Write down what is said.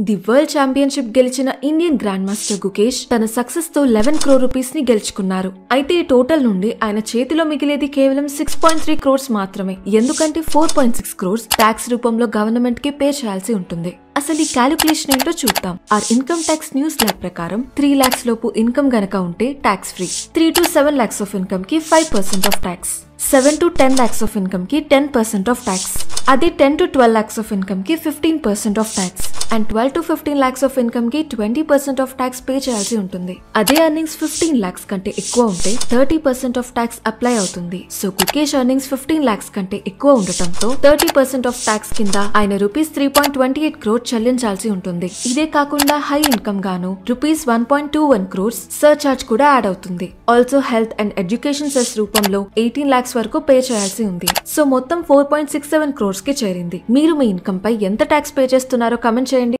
The world championship గెలిచిన Indian grand master Gukesh తన success తో 11 crore రూపీస్ ని గెలుచుకున్నారు. అయితే ఈ టోటల్ నుండి ఆయన చేతిలో మిగిలేది కేవలం 6.3 crores మాత్రమే. ఎందుకంటే 4.6 crores ట్యాక్స్ రూపంలో గవర్నమెంట్ కి పే చేయాల్సి ఉంటుంది. అసలు ఈ క్యాలిక్యులేషన్ ఏంటో చూద్దాం. ఆర్ ఇన్కమ్ ట్యాక్స్ న్యూస్ లా ప్రకారం 3 lakhs లోపు ఇన్కమ్ గనక ఉంటే tax free. 3 to 7 lakhs of income కి 5% of tax. 7 to 10 lakhs of income కి 10% ఆఫ్ ట్యాక్స్. అదే 10 to 12 lakhs ఆఫ్ ఇన్కమ్ కి 15% of tax. And 12 to 15 lakhs of income కి 20% of tax pay చేయాల్సి ఉంటుంది. అదే ఎర్నింగ్స్ 15 lakhs కంటే ఎక్కువ ఉంటే 30% ఆఫ్ ట్యాక్స్ అప్లై అవుతుంది. సో గుకేష్ ఎర్నింగ్స్ 15 lakhs కంటే ఎక్కువ ఉండటంతో 30% ఆఫ్ ట్యాక్స్ కింద ఆయన ₹3.28 crore చెల్లించాల్సి ఉంటుంది. ఇదే కాకుండా హై ఇన్కమ్ గాను ₹1.21 crores సర్చార్జ్ కూడా యాడ్ అవుతుంది. Also health and education cess రూపంలో 18 lakhs వరకు పే చేయాల్సి ఉంది. సో మొత్తం 4.67 crores కి చేరింది. మీరు మీ ఇన్కమ్ పై ఎంత ట్యాక్స్ పే చేస్తున్నారో కమెంట్ చేయండి.